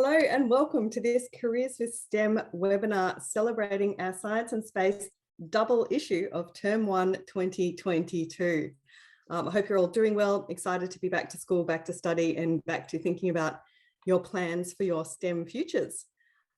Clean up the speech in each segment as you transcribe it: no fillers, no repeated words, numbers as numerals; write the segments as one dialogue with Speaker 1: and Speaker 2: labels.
Speaker 1: Hello and welcome to this Careers with STEM webinar celebrating our science and space double issue of Term 1 2022. I hope you're all doing well, excited to be back to school, back to study and back to thinking about your plans for your STEM futures.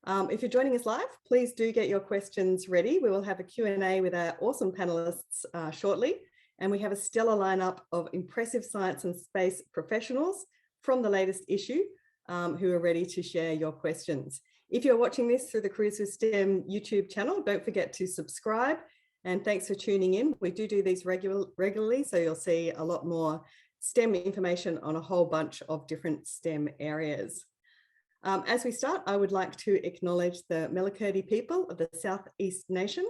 Speaker 1: If you're joining us live, please do get your questions ready. We will have a Q&A with our awesome panelists shortly, and we have a stellar lineup of impressive science and space professionals from the latest issue who are ready to share your questions. If you're watching this through the Careers with STEM YouTube channel, don't forget to subscribe, and thanks for tuning in. We do these regularly, so you'll see a lot more STEM information on a whole bunch of different STEM areas. As we start, I would like to acknowledge the Melakirti people of the Southeast Nation,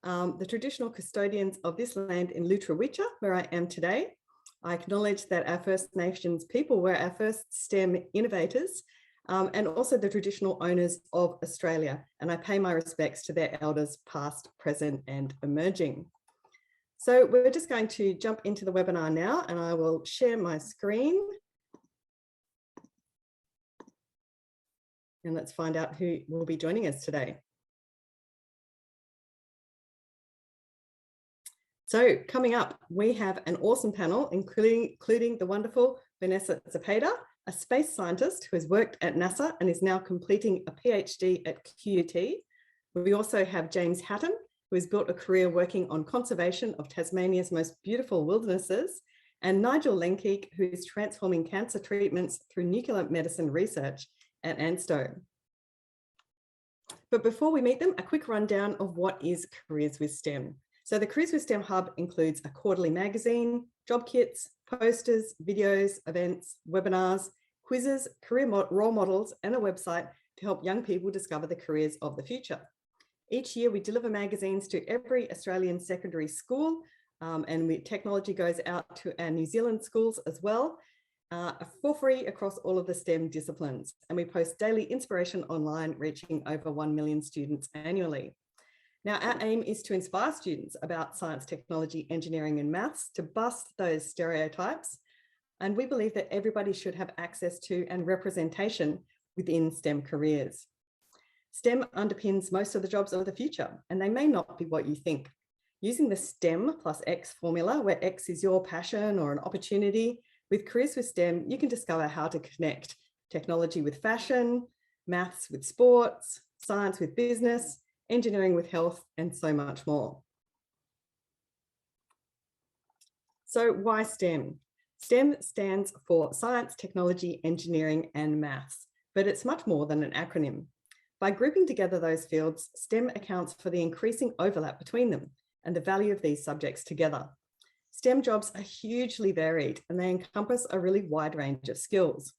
Speaker 1: the traditional custodians of this land in Lutruwita, where I am today. I acknowledge that our First Nations people were our first STEM innovators and also the traditional owners of Australia. And I pay my respects to their elders past, present and emerging. So we're just going to jump into the webinar now, and I will share my screen. And let's find out who will be joining us today. So coming up, we have an awesome panel, including the wonderful Vanessa James, a space scientist who has worked at NASA and is now completing a PhD at QUT. We also have James Hatton, who has built a career working on conservation of Tasmania's most beautiful wildernesses, and Nigel Lenkeek, who is transforming cancer treatments through nuclear medicine research at Ansto. But before we meet them, a quick rundown of what is Careers with STEM. So the Careers with STEM Hub includes a quarterly magazine, job kits, posters, videos, events, webinars, quizzes, career role models, and a website to help young people discover the careers of the future. Each year we deliver magazines to every Australian secondary school, and technology goes out to our New Zealand schools as well, for free across all of the STEM disciplines. And we post daily inspiration online, reaching over 1 million students annually. Now, our aim is to inspire students about science, technology, engineering and maths to bust those stereotypes. And we believe that everybody should have access to and representation within STEM careers. STEM underpins most of the jobs of the future, and they may not be what you think. Using the STEM plus X formula, where X is your passion or an opportunity, with Careers with STEM, you can discover how to connect technology with fashion, maths with sports, science with business, engineering with health, and so much more. So why STEM? STEM stands for science, technology, engineering, and maths, but it's much more than an acronym. By grouping together those fields, STEM accounts for the increasing overlap between them and the value of these subjects together. STEM jobs are hugely varied and they encompass a really wide range of skills.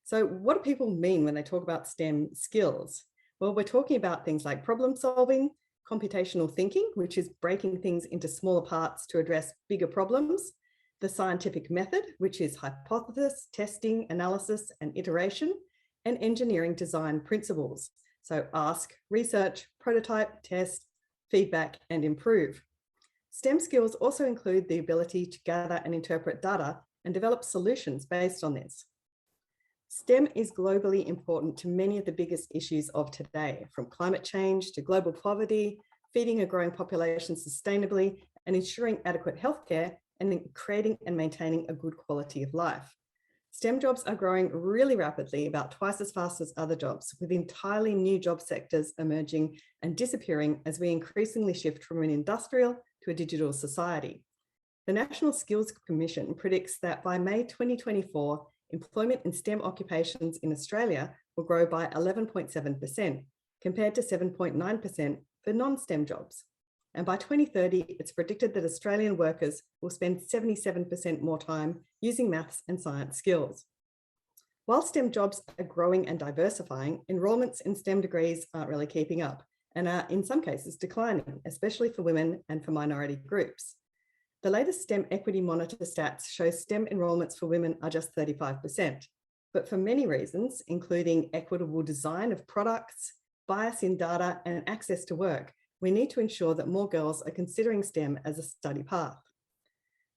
Speaker 1: So what do people mean when they talk about STEM skills? Well, we're talking about things like problem solving, computational thinking, which is breaking things into smaller parts to address bigger problems, the scientific method, which is hypothesis, testing, analysis, and iteration, and engineering design principles. So ask, research, prototype, test, feedback, and improve. STEM skills also include the ability to gather and interpret data and develop solutions based on this. STEM is globally important to many of the biggest issues of today, from climate change to global poverty, feeding a growing population sustainably, and ensuring adequate healthcare, and creating and maintaining a good quality of life. STEM jobs are growing really rapidly, about twice as fast as other jobs, with entirely new job sectors emerging and disappearing as we increasingly shift from an industrial to a digital society. The National Skills Commission predicts that by May 2024, employment in STEM occupations in Australia will grow by 11.7%, compared to 7.9% for non-STEM jobs. And by 2030, it's predicted that Australian workers will spend 77% more time using maths and science skills. While STEM jobs are growing and diversifying, enrolments in STEM degrees aren't really keeping up and are in some cases declining, especially for women and for minority groups. The latest STEM Equity Monitor stats show STEM enrolments for women are just 35%, but for many reasons, including equitable design of products, bias in data, and access to work, we need to ensure that more girls are considering STEM as a study path.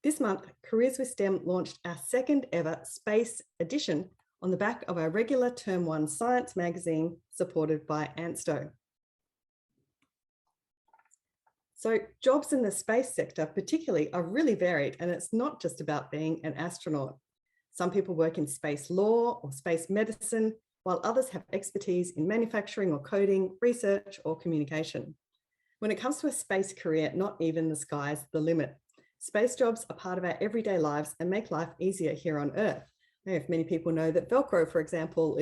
Speaker 1: This month, Careers with STEM launched our second ever space edition on the back of our regular Term 1 science magazine supported by Ansto. So jobs in the space sector particularly are really varied, and it's not just about being an astronaut. Some people work in space law or space medicine, while others have expertise in manufacturing or coding, research or communication. When it comes to a space career, not even the sky's the limit. Space jobs are part of our everyday lives and make life easier here on Earth. I don't know if many people know that Velcro, for example,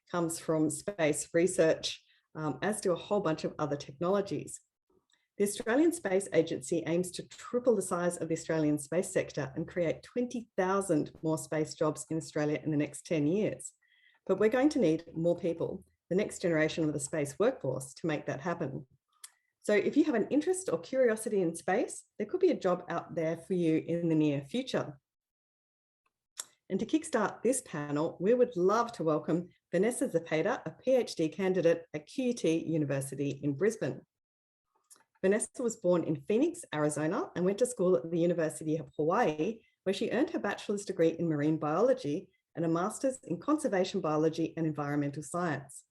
Speaker 1: comes from space research, as do a whole bunch of other technologies. The Australian Space Agency aims to triple the size of the Australian space sector and create 20,000 more space jobs in Australia in the next 10 years. But we're going to need more people, the next generation of the space workforce, to make that happen. So if you have an interest or curiosity in space, there could be a job out there for you in the near future. And to kickstart this panel, we would love to welcome Vanessa James, a PhD candidate at QUT University in Brisbane. Vanessa was born in Phoenix, Arizona, and went to school at the University of Hawaii, where she earned her bachelor's degree in marine biology and a master's in conservation biology and environmental science.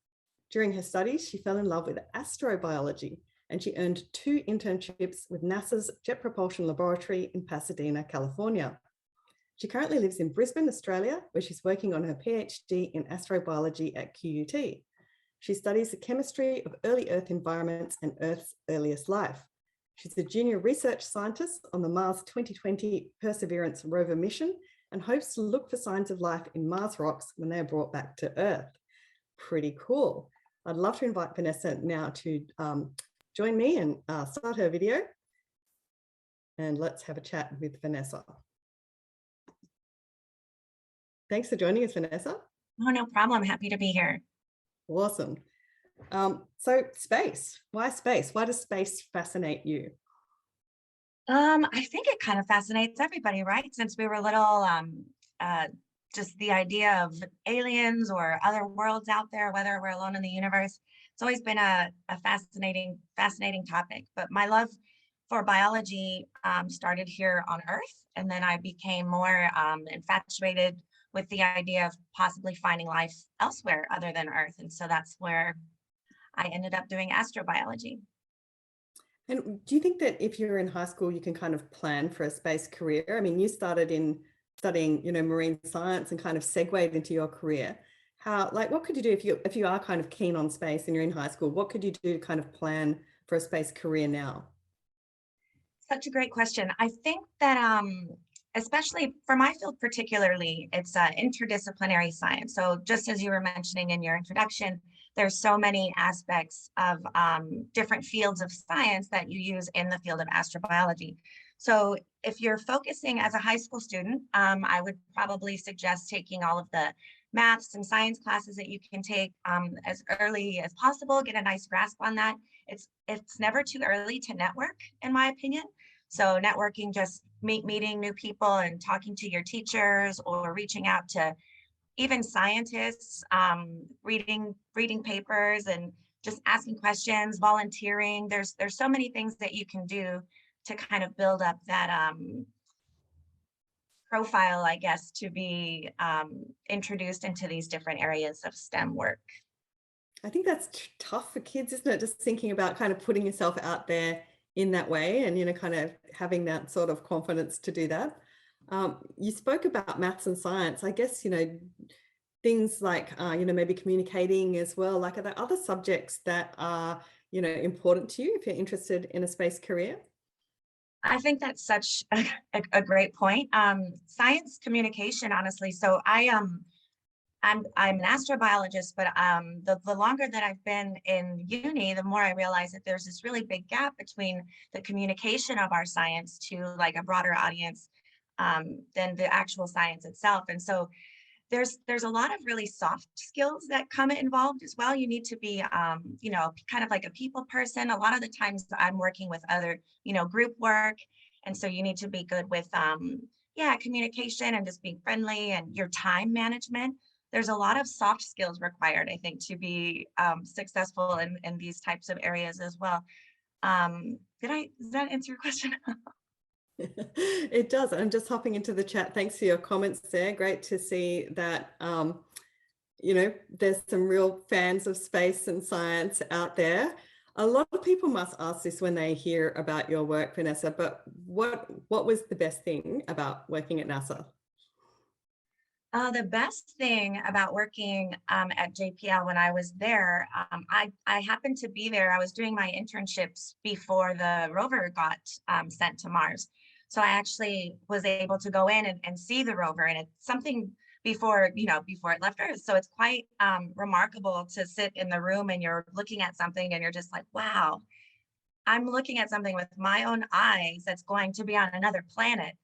Speaker 1: During her studies, she fell in love with astrobiology, and she earned 2 internships with NASA's Jet Propulsion Laboratory in Pasadena, California. She currently lives in Brisbane, Australia, where she's working on her PhD in astrobiology at QUT. She studies the chemistry of early Earth environments and Earth's earliest life. She's a junior research scientist on the Mars 2020 Perseverance rover mission and hopes to look for signs of life in Mars rocks when they're brought back to Earth. Pretty cool. I'd love to invite Vanessa now to join me and start her video. And let's have a chat with Vanessa. Thanks for joining us, Vanessa.
Speaker 2: Oh, no problem. Happy to be here.
Speaker 1: Awesome. So space, why space? Why does space fascinate you?
Speaker 2: I think it kind of fascinates everybody, right? Since we were little, just the idea of aliens or other worlds out there, whether we're alone in the universe, it's always been a fascinating topic. But my love for biology started here on Earth, and then I became more infatuated with the idea of possibly finding life elsewhere other than Earth. And so that's where I ended up doing astrobiology.
Speaker 1: And do you think that if you're in high school, you can kind of plan for a space career? I mean, you started in studying, marine science and kind of segued into your career. What could you do if you are kind of keen on space and you're in high school? What could you do to kind of plan for a space career now?
Speaker 2: Such a great question. I think that especially for my field particularly, it's interdisciplinary science. So just as you were mentioning in your introduction, there's so many aspects of different fields of science that you use in the field of astrobiology. So if you're focusing as a high school student, I would probably suggest taking all of the maths and science classes that you can take as early as possible, get a nice grasp on that. It's never too early to network, in my opinion. So networking, just meeting new people and talking to your teachers or reaching out to even scientists, reading papers and just asking questions, volunteering. There's so many things that you can do to kind of build up that profile, I guess, to be introduced into these different areas of STEM work.
Speaker 1: I think that's tough for kids, isn't it? Just thinking about kind of putting yourself out there in that way and, kind of having that sort of confidence to do that. You spoke about maths and science. I guess, things like, maybe communicating as well. Like, are there other subjects that are, important to you if you're interested in a space career?
Speaker 2: I think that's such a great point. Science communication, honestly. So I'm an astrobiologist, but the longer that I've been in uni, the more I realize that there's this really big gap between the communication of our science to like a broader audience than the actual science itself. And so there's a lot of really soft skills that come involved as well. You need to be, kind of like a people person. A lot of the times I'm working with other, group work. And so you need to be good with, communication and just being friendly and your time management. There's a lot of soft skills required, I think, to be successful in these types of areas as well. Does that answer your question?
Speaker 1: It does. I'm just hopping into the chat. Thanks for your comments there. Great to see that, there's some real fans of space and science out there. A lot of people must ask this when they hear about your work, Vanessa, but what was the best thing about working at NASA?
Speaker 2: The best thing about working at JPL when I was there, I happened to be there. I was doing my internships before the rover got sent to Mars. So I actually was able to go in and see the rover, and it's something before it left Earth. So it's quite remarkable to sit in the room and you're looking at something and you're just like, wow, I'm looking at something with my own eyes that's going to be on another planet.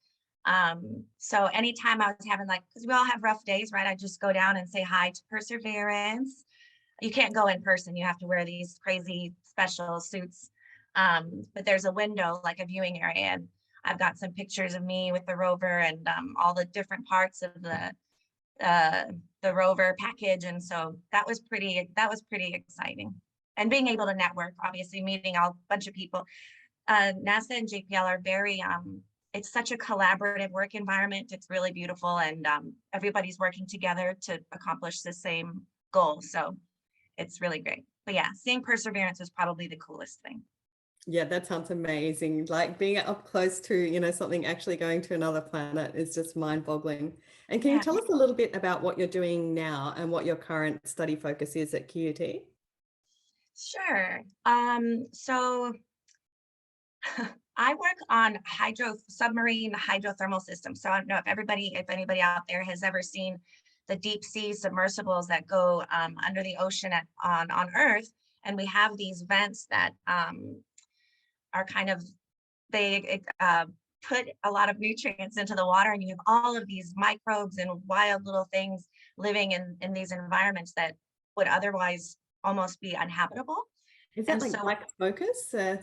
Speaker 2: So anytime I was having because we all have rough days, right? I just go down and say hi to Perseverance. You can't go in person. You have to wear these crazy special suits. But there's a window, like a viewing area, and I've got some pictures of me with the rover and all the different parts of the rover package. And so that was pretty exciting. And being able to network, obviously meeting a bunch of people. NASA and JPL are very, it's such a collaborative work environment. It's really beautiful, and everybody's working together to accomplish the same goal. So it's really great. But yeah, seeing Perseverance was probably the coolest thing.
Speaker 1: Yeah, that sounds amazing. Like being up close to, something actually going to another planet is just mind-boggling. And can you
Speaker 2: Yeah,
Speaker 1: tell us a little bit about what you're doing now and what your current study focus is at QUT?
Speaker 2: sure. So I work on submarine hydrothermal systems. So I don't know if anybody out there has ever seen the deep sea submersibles that go under the ocean on Earth. And we have these vents that are they put a lot of nutrients into the water, and you have all of these microbes and wild little things living in these environments that would otherwise almost be uninhabitable.
Speaker 1: Is that
Speaker 2: And
Speaker 1: like
Speaker 2: so,
Speaker 1: black smokers?
Speaker 2: say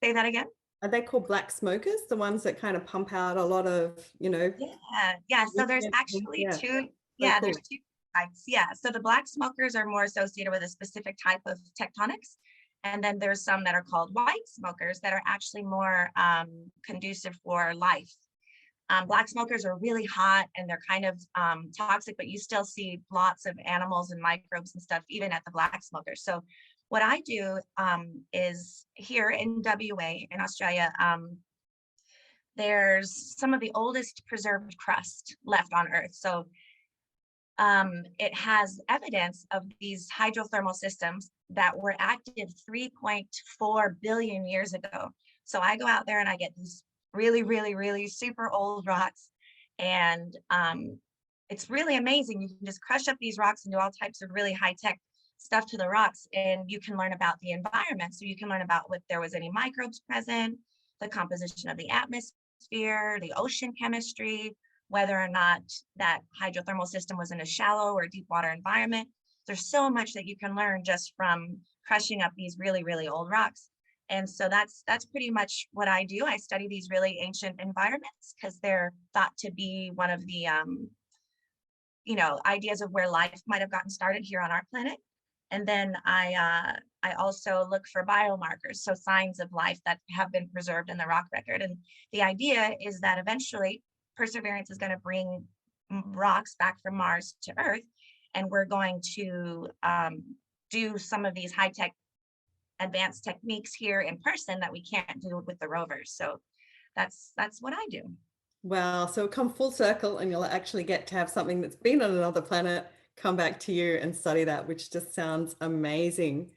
Speaker 2: that again.
Speaker 1: Are they called black smokers? The ones that kind of pump out a lot of.
Speaker 2: Yeah. So there's actually
Speaker 1: Yeah,
Speaker 2: two.
Speaker 1: so
Speaker 2: Yeah,
Speaker 1: cool.
Speaker 2: there's two types. Yeah. So the black smokers are more associated with a specific type of tectonics. And then there's some that are called white smokers that are actually more conducive for life. Black smokers are really hot and they're kind of toxic, but you still see lots of animals and microbes and stuff, even at the black smokers. So what I do is here in WA, in Australia, there's some of the oldest preserved crust left on Earth. So it has evidence of these hydrothermal systems that were active 3.4 billion years ago. So I go out there and I get these really, really, really super old rocks. And it's really amazing. You can just crush up these rocks and do all types of really high-tech stuff to the rocks, and you can learn about the environment. So you can learn about if there was any microbes present, the composition of the atmosphere, the ocean chemistry, whether or not that hydrothermal system was in a shallow or deep water environment. There's so much that you can learn just from crushing up these really, really old rocks. And so that's pretty much what I do. I study these really ancient environments because they're thought to be one of the ideas of where life might have gotten started here on our planet. And then I also look for biomarkers, so signs of life that have been preserved in the rock record. And the idea is that eventually Perseverance is going to bring rocks back from Mars to Earth, and we're going to do some of these high-tech advanced techniques here in person that we can't do with the rovers. So that's what I do.
Speaker 1: Wow. So come full circle and you'll actually get to have something that's been on another planet come back to you and study that, which just sounds amazing.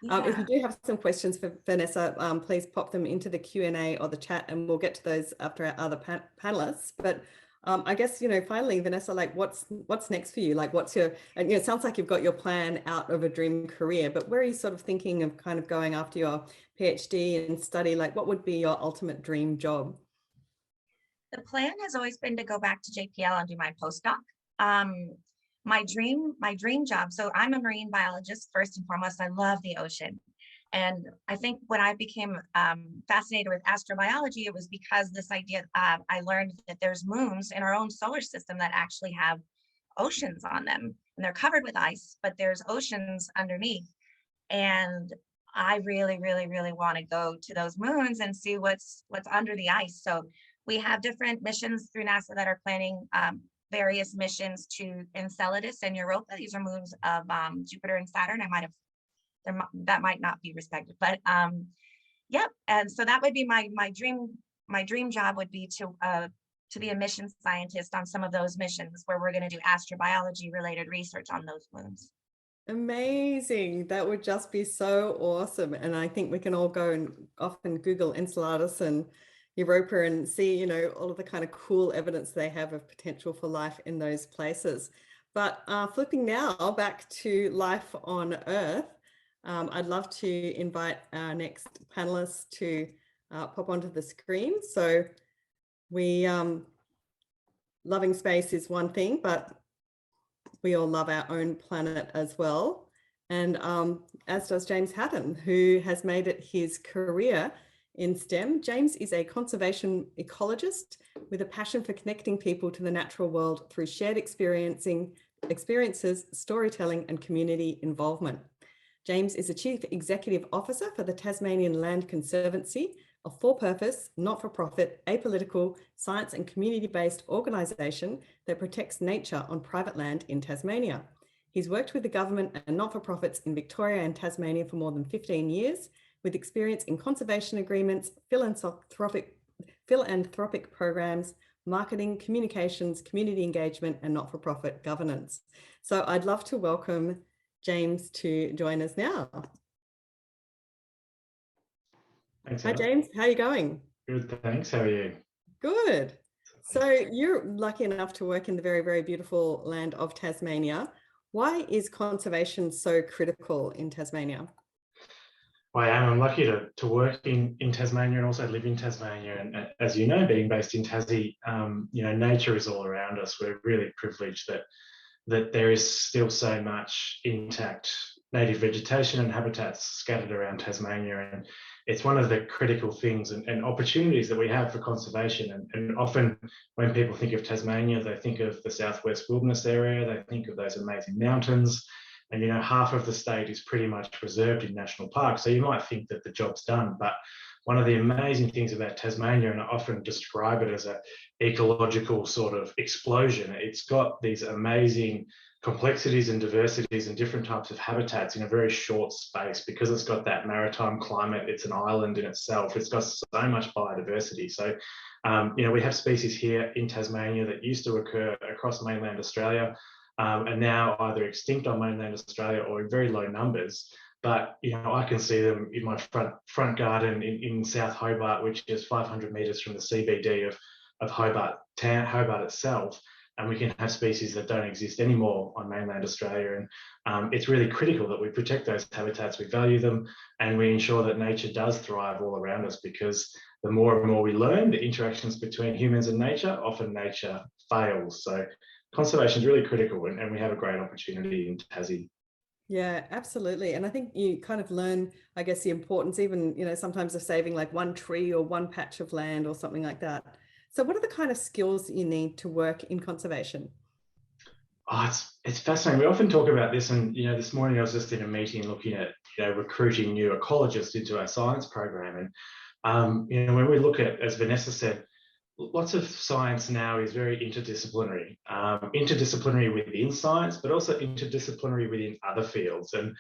Speaker 1: If you do have some questions for Vanessa, please pop them into the Q&A or the chat, and we'll get to those after our other panelists. But I guess, finally, Vanessa, like what's next for you? Like and it sounds like you've got your plan out of a dream career, but where are you sort of thinking of kind of going after your PhD and study? Like what would be your ultimate dream job?
Speaker 2: The plan has always been to go back to JPL and do my postdoc. My dream job. So I'm a marine biologist first and foremost. I love the ocean. And I think when I became fascinated with astrobiology, it was because this idea, I learned that there's moons in our own solar system that actually have oceans on them, and they're covered with ice, but there's oceans underneath. And I really, really, really want to go to those moons and see what's under the ice. So we have different missions through NASA that are planning various missions to Enceladus and Europa. These are moons of Jupiter and Saturn. That might not be respected, but yep. And so that would be my dream job would be to be a mission scientist on some of those missions where we're going to do astrobiology related research on those moons.
Speaker 1: Amazing. That would just be so awesome. And I think we can all go and often Google Enceladus and Europa and see, you know, all of the kind of cool evidence they have of potential for life in those places. But flipping now back to life on Earth, I'd love to invite our next panelists to pop onto the screen. So we, loving space is one thing, but we all love our own planet as well. And as does James Hatton, who has made it his career in STEM. James is a conservation ecologist with a passion for connecting people to the natural world through shared experiences, storytelling, and community involvement. James is a Chief Executive Officer for the Tasmanian Land Conservancy, a for-purpose, not-for-profit, apolitical, science and community-based organisation that protects nature on private land in Tasmania. He's worked with the government and not-for-profits in Victoria and Tasmania for more than 15 years, with experience in conservation agreements, philanthropic programs, marketing, communications, community engagement, and not-for-profit governance. So I'd love to welcome James to join us now.
Speaker 3: Thanks,
Speaker 1: Hi, James. How are you going?
Speaker 3: Good, thanks. How are you?
Speaker 1: Good. So you're lucky enough to work in the very, very beautiful land of Tasmania. Why is conservation so critical in Tasmania?
Speaker 3: I am. I'm lucky to work in Tasmania and also live in Tasmania. And as you know, being based in Tassie, you know, nature is all around us. We're really privileged that there is still so much intact native vegetation and habitats scattered around Tasmania. And it's one of the critical things and opportunities that we have for conservation. And often when people think of Tasmania, they think of the Southwest Wilderness area, they think of those amazing mountains. And, you know, half of the state is pretty much preserved in national parks. So you might think that the job's done, but one of the amazing things about Tasmania, and I often describe it as an ecological sort of explosion, it's got these amazing complexities and diversities and different types of habitats in a very short space because it's got that maritime climate. It's an island in itself. It's got so much biodiversity. So, you know, we have species here in Tasmania that used to occur across mainland Australia and now either extinct on mainland Australia or in very low numbers. But, you know, I can see them in my front garden in South Hobart, which is 500 metres from the CBD of Hobart itself. And we can have species that don't exist anymore on mainland Australia. And it's really critical that we protect those habitats, we value them, and we ensure that nature does thrive all around us, because the more and more we learn the interactions between humans and nature, often nature fails. So conservation is really critical, and we have a great opportunity in Tassie.
Speaker 1: Yeah, absolutely. And I think you kind of learn, I guess, the importance even, you know, sometimes of saving like one tree or one patch of land or something like that. So what are the kind of skills that you need to work in conservation?
Speaker 3: Oh, it's fascinating. We often talk about this, and, you know, this morning I was just in a meeting looking at, you know, recruiting new ecologists into our science program. And, you know, when we look at, as Vanessa said, lots of science now is very interdisciplinary, interdisciplinary within science, but also interdisciplinary within other fields. And,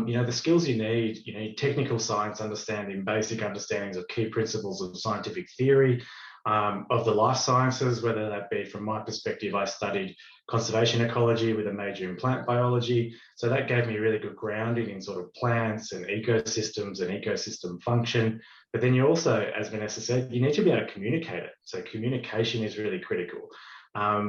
Speaker 3: you know, the skills you need technical science understanding, basic understandings of key principles of scientific theory, of the life sciences, whether that be, from my perspective, I studied conservation ecology with a major in plant biology. So that gave me really good grounding in sort of plants and ecosystems and ecosystem function. But then you also, as Vanessa said, you need to be able to communicate it. So communication is really critical.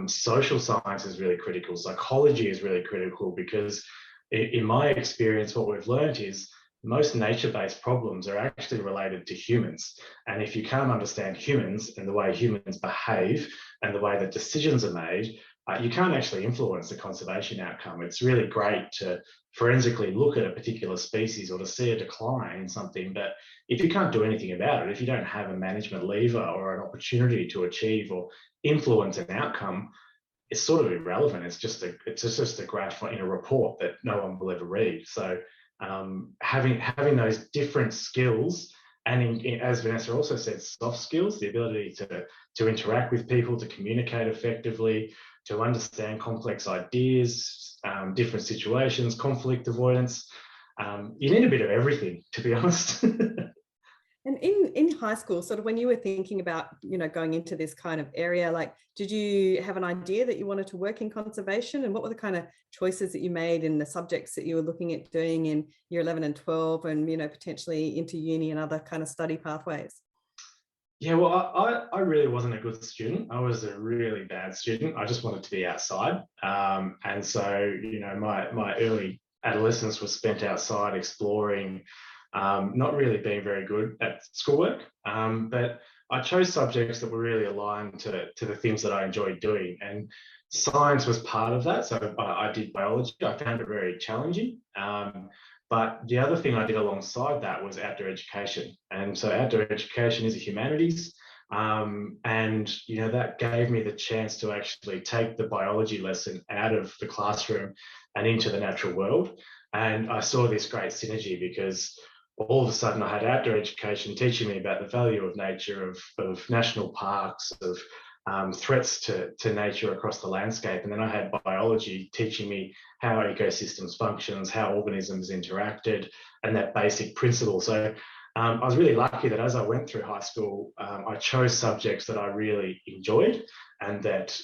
Speaker 3: Social science is really critical. Psychology is really critical, because in my experience, what we've learned is most nature-based problems are actually related to humans. And if you can't understand humans and the way humans behave and the way that decisions are made, you can't actually influence the conservation outcome. It's really great to forensically look at a particular species or to see a decline in something, but if you can't do anything about it, if you don't have a management lever or an opportunity to achieve or influence an outcome, it's sort of irrelevant. It's just a graph in a report that no one will ever read. So having those different skills, and as Vanessa also said, soft skills, the ability to interact with people, to communicate effectively, to understand complex ideas, different situations, conflict avoidance. You need a bit of everything, to be honest.
Speaker 1: And in high school, sort of when you were thinking about, going into this kind of area, like, did you have an idea that you wanted to work in conservation? And what were the kind of choices that you made in the subjects that you were looking at doing in year 11 and 12 and, potentially into uni and other kind of study pathways?
Speaker 3: Yeah, well, I really wasn't a good student. I was a really bad student. I just wanted to be outside. And so, my early adolescence was spent outside exploring, not really being very good at schoolwork. But I chose subjects that were really aligned to the things that I enjoyed doing. And science was part of that. So I did biology. I found it very challenging. But the other thing I did alongside that was outdoor education. And so outdoor education is a humanities. And, that gave me the chance to actually take the biology lesson out of the classroom and into the natural world. And I saw this great synergy because all of a sudden I had outdoor education teaching me about the value of nature, of national parks, of threats to nature across the landscape. And then I had biology teaching me how ecosystems functions, how organisms interacted, and that basic principle. So I was really lucky that as I went through high school, I chose subjects that I really enjoyed and that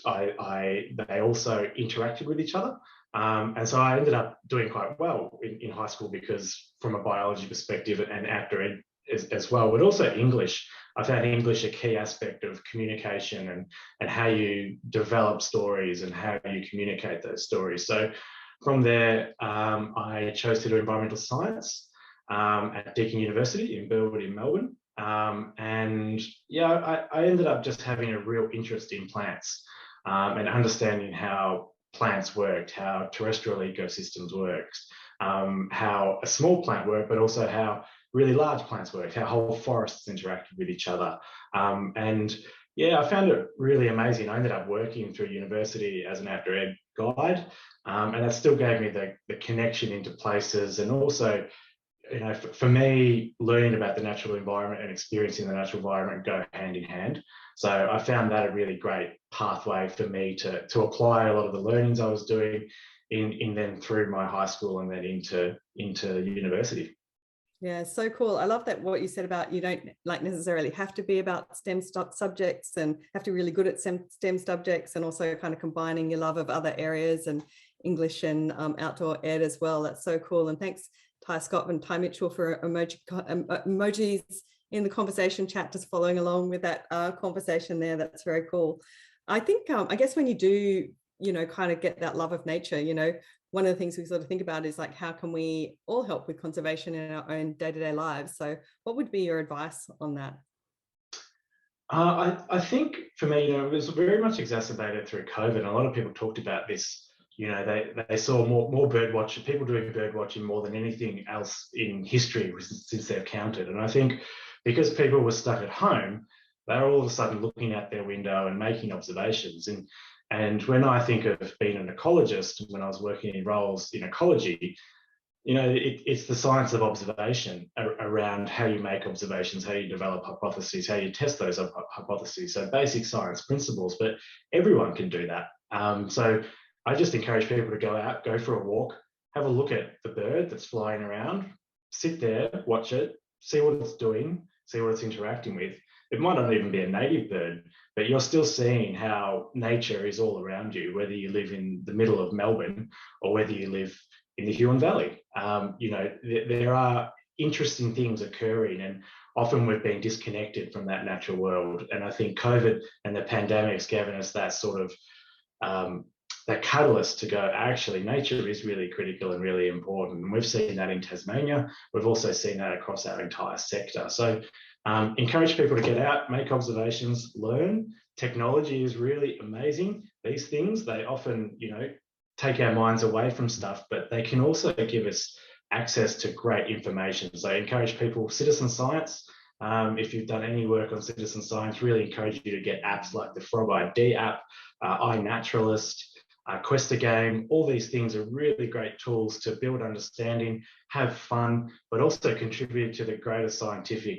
Speaker 3: they also interacted with each other. And so I ended up doing quite well in high school because from a biology perspective and outdoor ed as well, but also English. I found English a key aspect of communication and how you develop stories and how you communicate those stories. So from there, I chose to do environmental science at Deakin University in Burwood in Melbourne. And yeah, I ended up just having a real interest in plants and understanding how plants worked, how terrestrial ecosystems worked, how a small plant worked, but also how really large plants worked, how whole forests interacted with each other. And yeah, I found it really amazing. I ended up working through university as an outdoor ed guide, and that still gave me the connection into places. And also, for me, learning about the natural environment and experiencing the natural environment go hand in hand. So I found that a really great pathway for me to apply a lot of the learnings I was doing in then through my high school and then into university.
Speaker 1: Yeah, so cool. I love that what you said about you don't necessarily have to be about STEM subjects and have to be really good at STEM subjects, and also kind of combining your love of other areas and English and outdoor ed as well. That's so cool. And thanks, Ty Scott and Ty Mitchell, for emojis in the conversation chat, just following along with that conversation there. That's very cool. I think, I guess when you do, kind of get that love of nature, one of the things we sort of think about is like, how can we all help with conservation in our own day-to-day lives? So what would be your advice on that?
Speaker 3: I think for me, it was very much exacerbated through COVID. A lot of people talked about this. They saw more bird watching, people doing bird watching more than anything else in history since they've counted. And I think because people were stuck at home, they were all of a sudden looking out their window and making observations. And when I think of being an ecologist, when I was working in roles in ecology, it's the science of observation around how you make observations, how you develop hypotheses, how you test those hypotheses. So basic science principles, but everyone can do that. So I just encourage people to go out, go for a walk, have a look at the bird that's flying around, sit there, watch it, see what it's doing, see what it's interacting with. It might not even be a native bird, but you're still seeing how nature is all around you, whether you live in the middle of Melbourne or whether you live in the Huon Valley. There are interesting things occurring, and often we've been disconnected from that natural world. And I think COVID and the pandemic's given us that sort of that catalyst to go, actually, nature is really critical and really important. And we've seen that in Tasmania. We've also seen that across our entire sector. So encourage people to get out, make observations, learn. Technology is really amazing. These things, they often, take our minds away from stuff, but they can also give us access to great information. So I encourage people, citizen science. If you've done any work on citizen science, really encourage you to get apps like the Frog ID app, iNaturalist, Questa Game. All these things are really great tools to build understanding, have fun, but also contribute to the greater scientific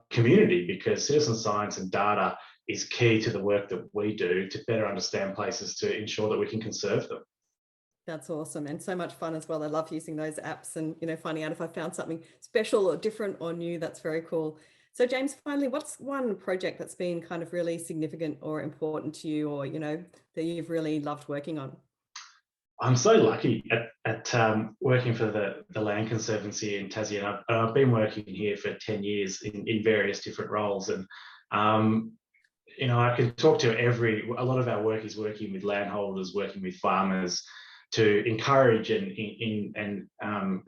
Speaker 3: community, because citizen science and data is key to the work that we do to better understand places to ensure that we can conserve them.
Speaker 1: That's awesome, and so much fun as well. I love using those apps and, you know, finding out if I found something special or different or new. That's very cool. So James, finally, what's one project that's been kind of really significant or important to you, or, you know, that you've really loved working on?
Speaker 3: I'm so lucky at working for the Land Conservancy in Tassie, and I've been working here for 10 years in various different roles. And you know, I can talk to a lot of our work is working with landholders, working with farmers to encourage and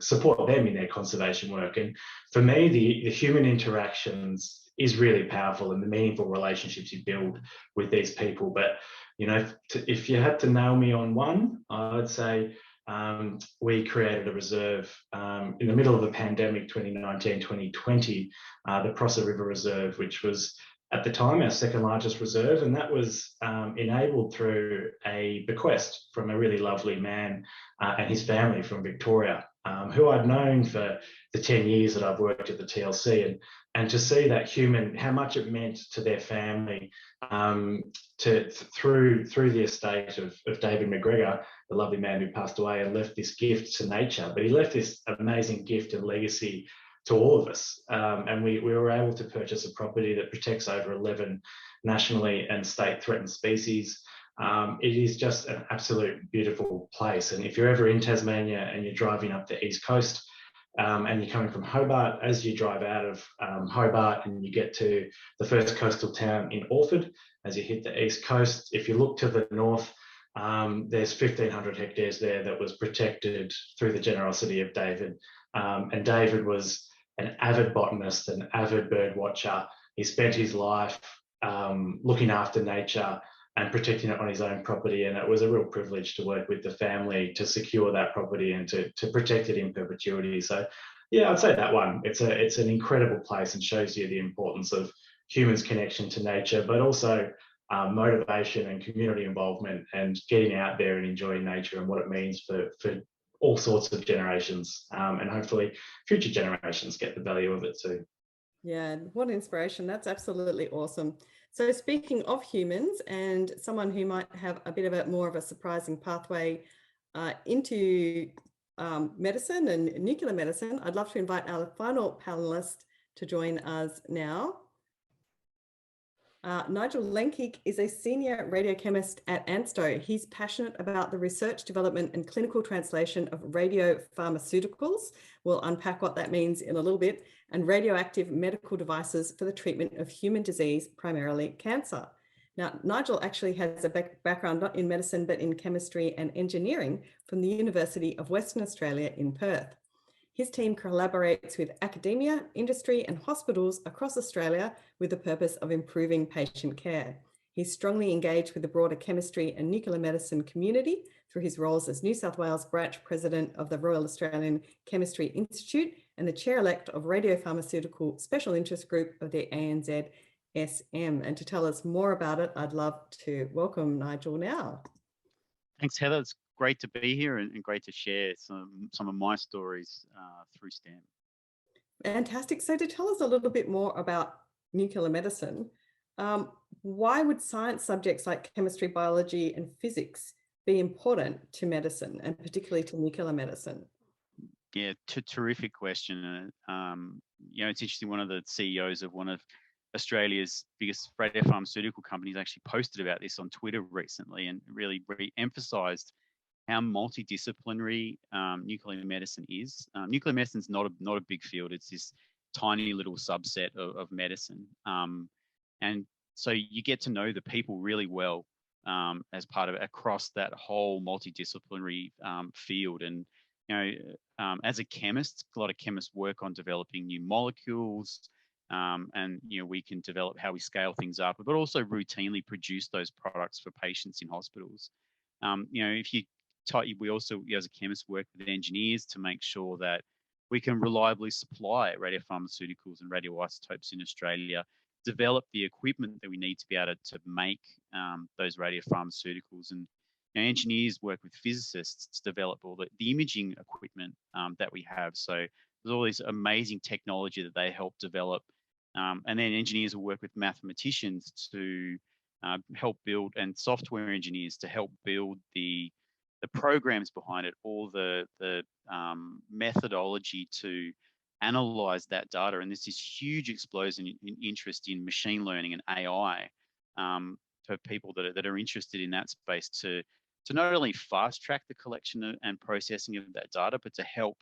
Speaker 3: support them in their conservation work. And for me, the human interactions is really powerful, and the meaningful relationships you build with these people. But, you know, if you had to nail me on one, I would say we created a reserve in the middle of the pandemic, 2019, 2020, the Prosser River Reserve, which was at the time our second largest reserve, and that was enabled through a bequest from a really lovely man and his family from Victoria, who I'd known for the 10 years that I've worked at the TLC, and to see that how much it meant to their family through the estate of David McGregor, the lovely man who passed away and left this gift to nature. But he left this amazing gift and legacy to all of us. And we were able to purchase a property that protects over 11 nationally and state threatened species. It is just an absolute beautiful place. And if you're ever in Tasmania and you're driving up the east coast and you're coming from Hobart, as you drive out of Hobart and you get to the first coastal town in Orford, as you hit the east coast, if you look to the north, there's 1,500 hectares there that was protected through the generosity of David. And David was an avid botanist, an avid bird watcher. He spent his life looking after nature and protecting it on his own property. And it was a real privilege to work with the family to secure that property and to protect it in perpetuity. So yeah, I'd say that one. It's an incredible place and shows you the importance of humans' connection to nature, but also motivation and community involvement and getting out there and enjoying nature and what it means for all sorts of generations, and hopefully future generations get the value of it too.
Speaker 1: Yeah, what inspiration. That's absolutely awesome. So speaking of humans and someone who might have a bit of a more of a surprising pathway into medicine and nuclear medicine, I'd love to invite our final panelist to join us now. Nigel Lenkeek is a senior radiochemist at Ansto. He's passionate about the research, development, and clinical translation of radiopharmaceuticals. We'll unpack what that means in a little bit, and radioactive medical devices for the treatment of human disease, primarily cancer. Now, Nigel actually has a background not in medicine, but in chemistry and engineering from the University of Western Australia in Perth. His team collaborates with academia, industry, and hospitals across Australia with the purpose of improving patient care. He's strongly engaged with the broader chemistry and nuclear medicine community through his roles as New South Wales branch president of the Royal Australian Chemistry Institute and the chair-elect of Radiopharmaceutical Special Interest Group of the ANZ SM. And to tell us more about it, I'd love to welcome Nigel now.
Speaker 4: Thanks, Heather. It's great to be here and great to share some of my stories through STEM.
Speaker 1: Fantastic. So to tell us a little bit more about nuclear medicine, why would science subjects like chemistry, biology, and physics be important to medicine, and particularly to nuclear medicine?
Speaker 4: Yeah, terrific question. You know, it's interesting. One of the CEOs of one of Australia's biggest radiopharmaceutical companies actually posted about this on Twitter recently and really re-emphasized how multidisciplinary nuclear medicine is. Nuclear medicine is not a big field. It's this tiny little subset of medicine. And so you get to know the people really well as part of across that whole multidisciplinary field. And, you know, as a chemist, a lot of chemists work on developing new molecules, and, you know, we can develop how we scale things up, but also routinely produce those products for patients in hospitals. You know, we also, as a chemist, work with engineers to make sure that we can reliably supply radiopharmaceuticals and radioisotopes in Australia, develop the equipment that we need to be able to make those radiopharmaceuticals. And, you know, engineers work with physicists to develop all the imaging equipment that we have. So there's all this amazing technology that they help develop And then engineers will work with mathematicians to help build, and software engineers to help build the programs behind it, all the methodology to analyze that data. And there's this huge explosion in interest in machine learning and AI for people that are interested in that space to not only fast track the collection and processing of that data, but to help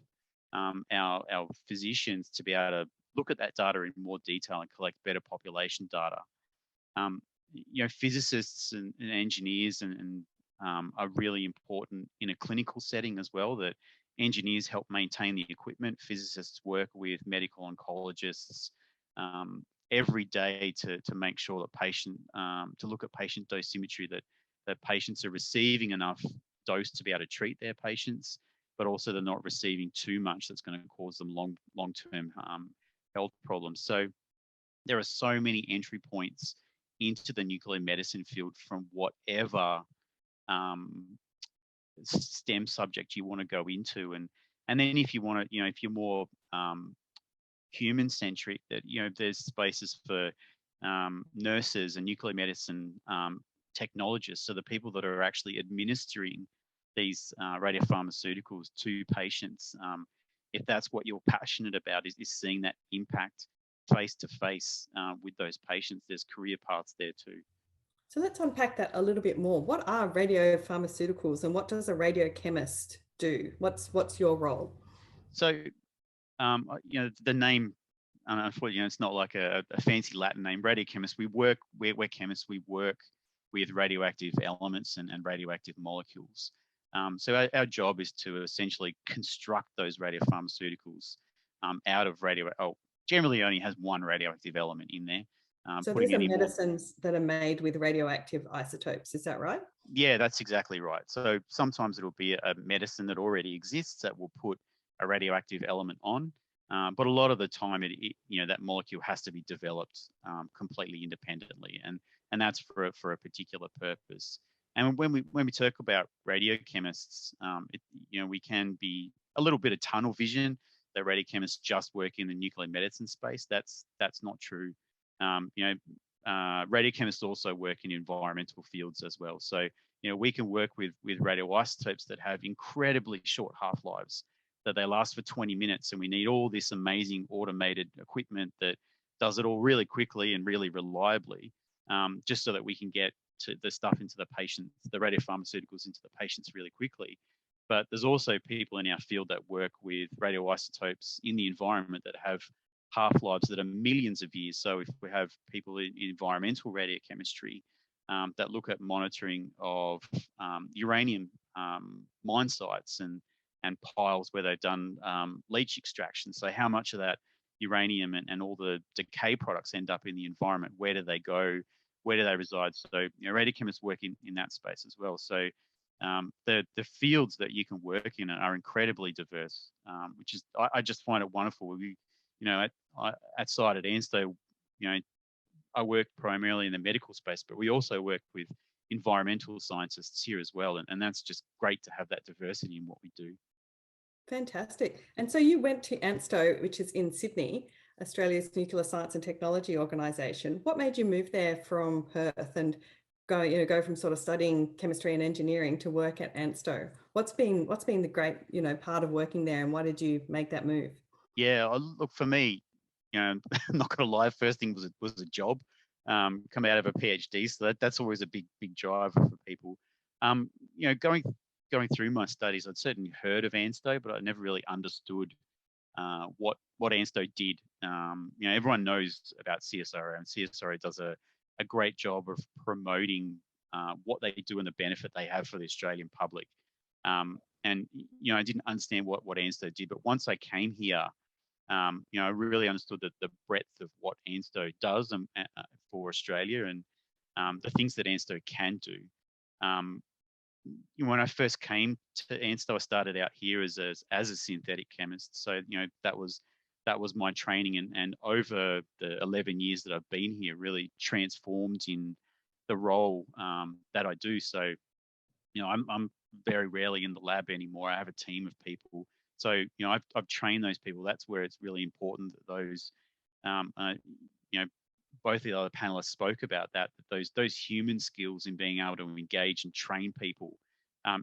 Speaker 4: our physicians to be able to look at that data in more detail and collect better population data. Physicists and engineers and are really important in a clinical setting as well. That engineers help maintain the equipment. Physicists work with medical oncologists every day to make sure that to look at patient dosimetry, that patients are receiving enough dose to be able to treat their patients, but also they're not receiving too much that's going to cause them long-term health problems. So there are so many entry points into the nuclear medicine field from whatever STEM subject you want to go into, and then if you want to, if you're more human centric, that there's spaces for nurses and nuclear medicine technologists, so the people that are actually administering these radiopharmaceuticals to patients. If that's what you're passionate about, is seeing that impact face to face with those patients, there's career paths there too.
Speaker 1: So let's unpack that a little bit more. What are radiopharmaceuticals and what does a radiochemist do? What's your role?
Speaker 4: So, the name, unfortunately, it's not like a fancy Latin name. Radiochemist. We're chemists. We work with radioactive elements and radioactive molecules. So our job is to essentially construct those radiopharmaceuticals out of generally only has one radioactive element in there.
Speaker 1: So these are medicines that are made with radioactive isotopes, is that right?
Speaker 4: Yeah, that's exactly right. So sometimes it'll be a medicine that already exists that will put a radioactive element on, but a lot of the time, that molecule has to be developed completely independently, and that's for a particular purpose. And when we talk about radiochemists, we can be a little bit of tunnel vision that radiochemists just work in the nuclear medicine space. That's not true. Radiochemists also work in environmental fields as well. So, we can work with radioisotopes that have incredibly short half-lives, that they last for 20 minutes, and we need all this amazing automated equipment that does it all really quickly and really reliably, just so that we can get to the stuff into the patients, the radiopharmaceuticals into the patients really quickly. But there's also people in our field that work with radioisotopes in the environment that have half-lives that are millions of years. So if we have people in environmental radiochemistry that look at monitoring of uranium mine sites and piles where they've done leach extraction. So how much of that uranium and all the decay products end up in the environment? Where do they go? Where do they reside? So radiochemists work in that space as well. So the fields that you can work in are incredibly diverse, which is I just find it wonderful. At site at Ansto, I work primarily in the medical space, but we also work with environmental scientists here as well, and that's just great to have that diversity in what we do.
Speaker 1: Fantastic. And so you went to Ansto, which is in Sydney, Australia's nuclear science and technology organisation. What made you move there from Perth and go from sort of studying chemistry and engineering to work at Ansto? What's been the great part of working there, and why did you make that move?
Speaker 4: Yeah, look, for me, I'm not going to lie. First thing was a job. Come out of a PhD, so that's always a big driver for people. Going through my studies, I'd certainly heard of Ansto, but I never really understood what Ansto did. Everyone knows about CSIRO, and CSIRO does a great job of promoting what they do and the benefit they have for the Australian public. And I didn't understand what Ansto did, but once I came here, I really understood the breadth of what Ansto does for Australia and the things that Ansto can do. When I first came to Ansto, I started out here as a synthetic chemist. So that was my training, and over the 11 years that I've been here, really transformed in the role that I do. So I'm very rarely in the lab anymore. I have a team of people. So I've trained those people. That's where it's really important that those both the other panelists spoke about that those human skills in being able to engage and train people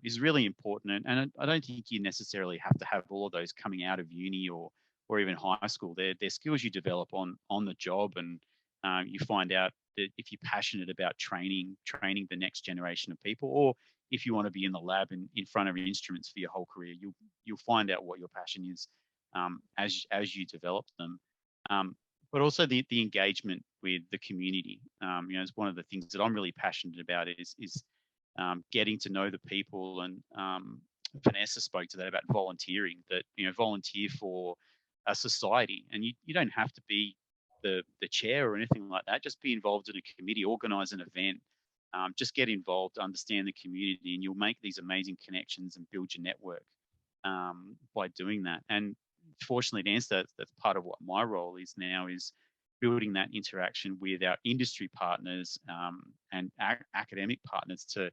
Speaker 4: is really important. And I don't think you necessarily have to have all of those coming out of uni or even high school. They're skills you develop on the job, and you find out that if you're passionate about training the next generation of people, or if you want to be in the lab and in front of instruments for your whole career, you'll find out what your passion is as you develop them. But also the engagement with the community. It's one of the things that I'm really passionate about is getting to know the people. And Vanessa spoke to that about volunteering, that, volunteer for a society. And you don't have to be the chair or anything like that. Just be involved in a committee, organize an event, just get involved, understand the community, and you'll make these amazing connections and build your network by doing that. And fortunately, to answer that's part of what my role is now, is building that interaction with our industry partners and academic partners to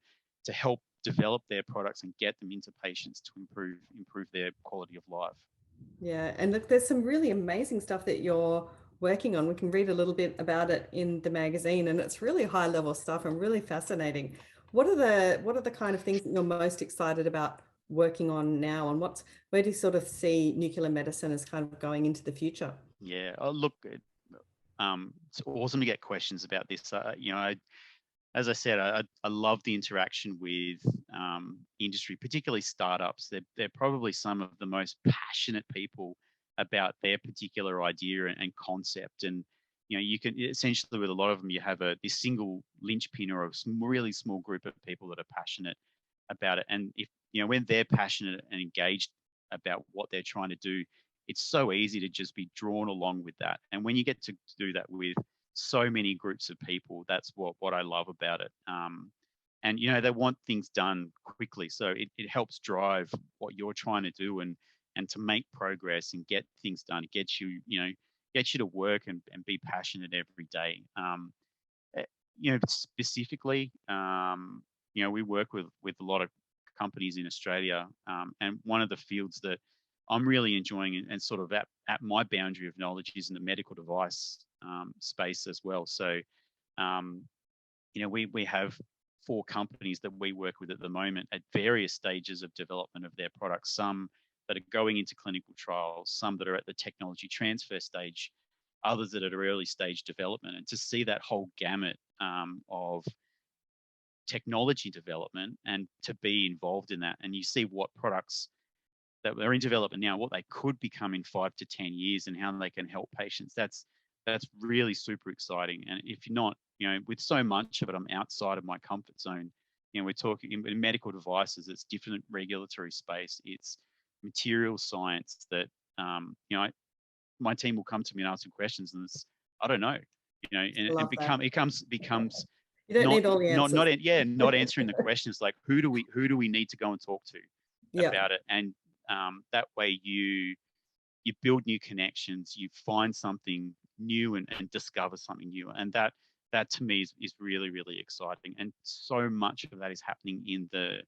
Speaker 4: help develop their products and get them into patients to improve their quality of life.
Speaker 1: Yeah, and look, there's some really amazing stuff that you're working on. We can read a little bit about it in the magazine, and it's really high level stuff and really fascinating. What are the kind of things that you're most excited about working on now, and where do you sort of see nuclear medicine as kind of going into the future?
Speaker 4: Yeah, look, it's awesome to get questions about this. As I said, I love the interaction with industry, particularly startups. They're probably some of the most passionate people about their particular idea and concept. And you can essentially, with a lot of them, you have this single linchpin or a really small group of people that are passionate about it. And if when they're passionate and engaged about what they're trying to do, it's so easy to just be drawn along with that. And when you get to do that with so many groups of people, that's what I love about it. And they want things done quickly, so it helps drive what you're trying to do and to make progress and get things done. It gets you to work and be passionate every day. Specifically, we work with a lot of companies in Australia, and one of the fields that I'm really enjoying and sort of at my boundary of knowledge is in the medical device space as well. So, we have 4 companies that we work with at the moment at various stages of development of their products. Some that are going into clinical trials, some that are at the technology transfer stage, others that are at early stage development. And to see that whole gamut of technology development and to be involved in that, and you see what products that are in development now, what they could become in 5 to 10 years and how they can help patients. That's really super exciting. And if you're not, with so much of it, I'm outside of my comfort zone. We're talking in medical devices, it's different regulatory space. It's material science that, my team will come to me and ask some questions, and I don't know, and it becomes
Speaker 1: you don't need all the answers.
Speaker 4: not answering the questions like who do we need to go and talk to about it. And that way you build new connections, you find something new and discover something new. And that to me is really, really exciting. And so much of that is happening in the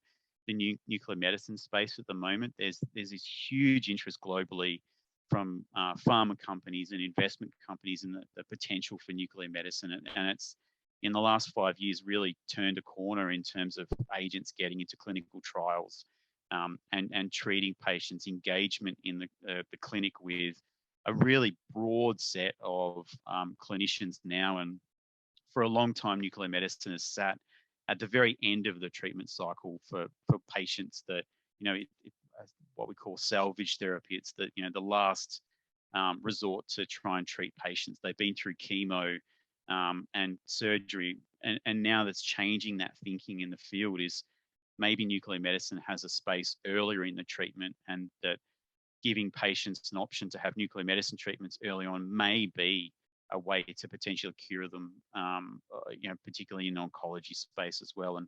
Speaker 4: new nuclear medicine space at the moment. There's this huge interest globally from pharma companies and investment companies in the potential for nuclear medicine. And it's in the last 5 years really turned a corner in terms of agents getting into clinical trials. And treating patients, engagement in the clinic with a really broad set of clinicians now. And for a long time, nuclear medicine has sat at the very end of the treatment cycle for patients that, what we call salvage therapy. It's the last resort to try and treat patients. They've been through chemo and surgery, and now that's changing that thinking in the field is maybe nuclear medicine has a space earlier in the treatment, and that giving patients an option to have nuclear medicine treatments early on may be a way to potentially cure them, particularly in oncology space as well.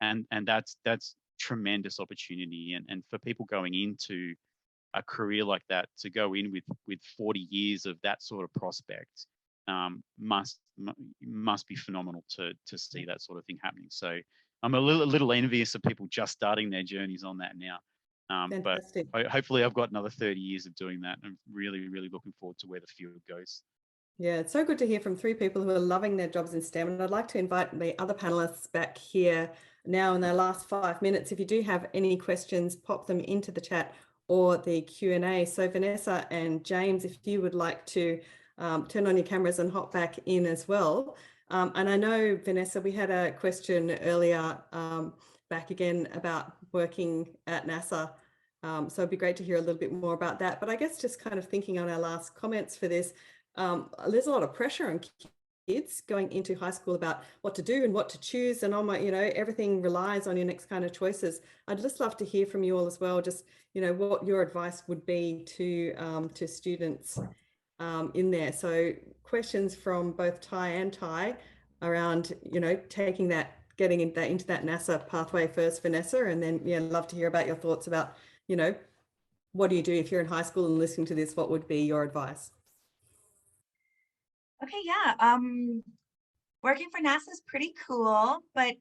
Speaker 4: And that's tremendous opportunity. And for people going into a career like that, to go in with 40 years of that sort of prospect must be phenomenal to see that sort of thing happening. So I'm a little envious of people just starting their journeys on that now. But hopefully I've got another 30 years of doing that. I'm really, really looking forward to where the field goes.
Speaker 1: Yeah, it's so good to hear from three people who are loving their jobs in STEM. And I'd like to invite the other panelists back here now in their last 5 minutes. If you do have any questions, pop them into the chat or the Q&A. So Vanessa and James, if you would like to turn on your cameras and hop back in as well. And I know, Vanessa, we had a question earlier back again about working at NASA. So it'd be great to hear a little bit more about that. But I guess just kind of thinking on our last comments for this, there's a lot of pressure on kids going into high school about what to do and what to choose, and everything relies on your next kind of choices. I'd just love to hear from you all as well, just what your advice would be to students in there. So questions from both Ty and Ty around taking that, getting into that NASA pathway first, Vanessa, and then love to hear about your thoughts about what do you do if you're in high school and listening to this? What would be your advice?
Speaker 2: Okay, yeah. Working for NASA is pretty cool, but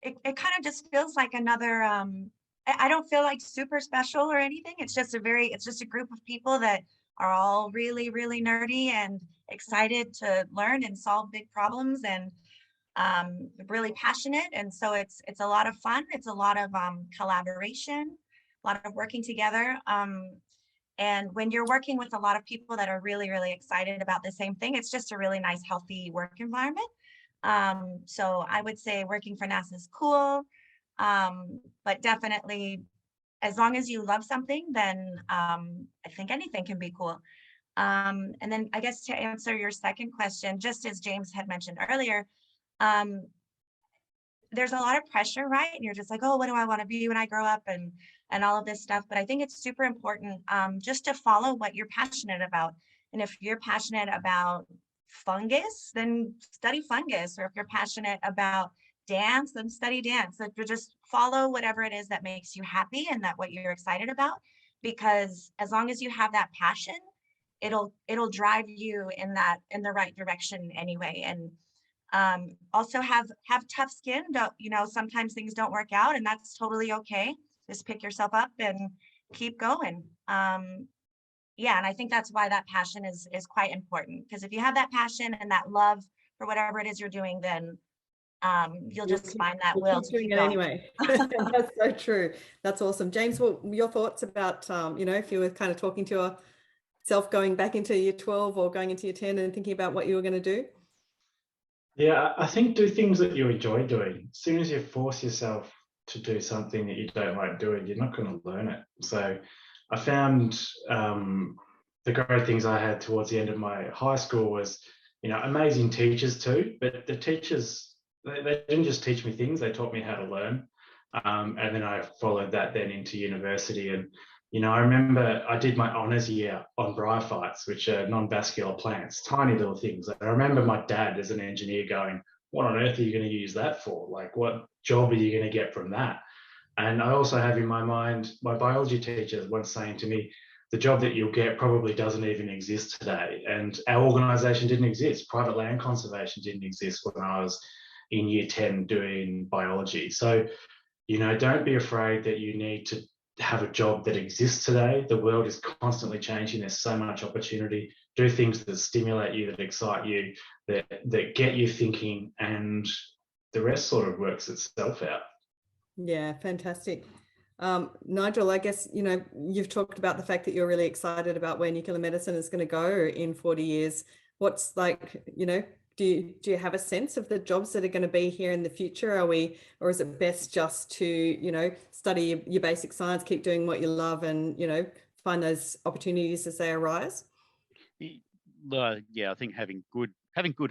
Speaker 2: it kind of just feels like another. I don't feel like super special or anything. It's just a group of people that are all really, really nerdy and excited to learn and solve big problems, and really passionate. And so it's a lot of fun. It's a lot of collaboration, a lot of working together. And when you're working with a lot of people that are really, really excited about the same thing, it's just a really nice, healthy work environment. So I would say working for NASA is cool, but definitely as long as you love something, then I think anything can be cool. And then I guess to answer your second question, just as James had mentioned earlier, there's a lot of pressure, right? And you're just like, oh, what do I want to be when I grow up, and all of this stuff. But I think it's super important just to follow what you're passionate about. And if you're passionate about fungus, then study fungus. Or if you're passionate about dance, then study dance. So just follow whatever it is that makes you happy and that what you're excited about. Because as long as you have that passion, it'll drive you in the right direction anyway. And also have tough skin. Don't, sometimes things don't work out, and that's totally okay. Just pick yourself up and keep going. Yeah, and I think that's why that passion is quite important, because if you have that passion and that love for whatever it is you're doing, then you'll just find that will to keep
Speaker 1: doing it
Speaker 2: going.
Speaker 1: anyway. That's so true. That's awesome. James, what your thoughts about if you were kind of talking to yourself going back into year 12 or going into year 10 and thinking about what you were going to do?
Speaker 3: Yeah, I think do things that you enjoy doing. As soon as you force yourself to do something that you don't like doing, you're not going to learn it. So I found the great things I had towards the end of my high school was, amazing teachers too, but the teachers, they didn't just teach me things, they taught me how to learn. And then I followed that then into university. And I remember I did my honours year on bryophytes, which are non-vascular plants, tiny little things. I remember my dad as an engineer going, what on earth are you going to use that for? Like, what job are you going to get from that? And I also have in my mind, my biology teacher once saying to me, the job that you'll get probably doesn't even exist today. And our organisation didn't exist. Private land conservation didn't exist when I was in year 10 doing biology. So, don't be afraid that you need to have a job that exists today. The world is constantly changing. There's so much opportunity. Do things that stimulate you, that excite you, that get you thinking, and the rest sort of works itself out.
Speaker 1: Yeah, fantastic. Nigel, I guess, you've talked about the fact that you're really excited about where nuclear medicine is going to go in 40 years. What's like, do you have a sense of the jobs that are going to be here in the future? Or is it best just to, study your basic science, keep doing what you love, and, find those opportunities as they arise?
Speaker 4: Yeah, I think having good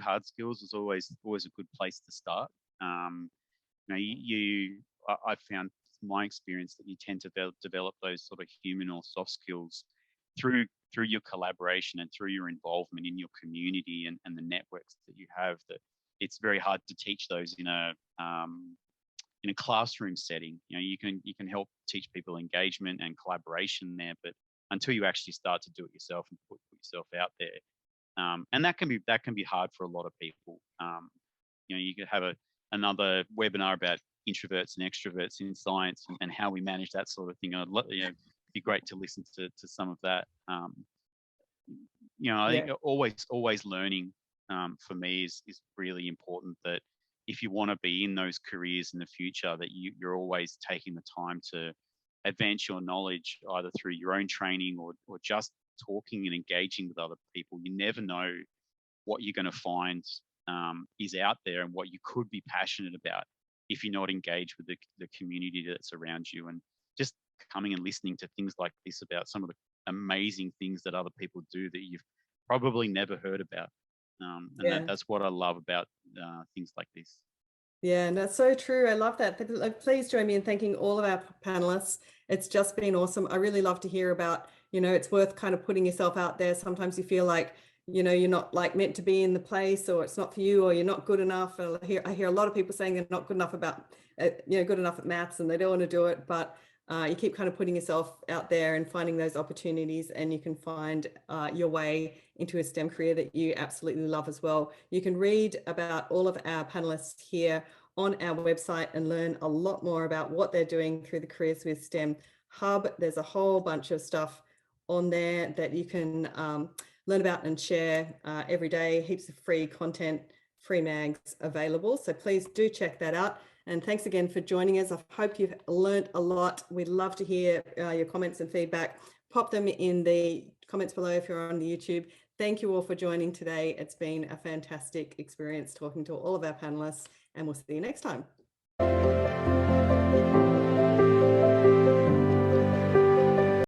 Speaker 4: hard skills is always a good place to start. I found my experience that you tend to develop those sort of human or soft skills through your collaboration and through your involvement in your community and the networks that you have. That it's very hard to teach those in a classroom setting. You can help teach people engagement and collaboration there, but until you actually start to do it yourself and put yourself out there, and that can be hard for a lot of people. You could have another webinar about introverts and extroverts in science and how we manage that sort of thing. It'd be great to listen to some of that. I think always learning for me is really important, that if you want to be in those careers in the future, that you're always taking the time to advance your knowledge, either through your own training or just talking and engaging with other people. You never know what you're going to find is out there and what you could be passionate about if you're not engaged with the community that's around you, and just coming and listening to things like this about some of the amazing things that other people do that you've probably never heard about. That's what I love about things like this.
Speaker 1: Yeah, and that's so true. I love that. Please join me in thanking all of our panelists. It's just been awesome. I really love to hear about, it's worth kind of putting yourself out there. Sometimes you feel like, you're not like meant to be in the place, or it's not for you, or you're not good enough. I hear a lot of people saying they're not good enough good enough at maths, and they don't want to do it, but you keep kind of putting yourself out there and finding those opportunities, and you can find your way into a STEM career that you absolutely love as well. You can read about all of our panelists here on our website and learn a lot more about what they're doing through the Careers with STEM Hub. There's a whole bunch of stuff on there that you can learn about and share every day. Heaps of free content, free mags available. So please do check that out. And thanks again for joining us. I hope you've learned a lot. We'd love to hear your comments and feedback. Pop them in the comments below if you're on the YouTube. Thank you all for joining today. It's been a fantastic experience talking to all of our panelists, and we'll see you next time.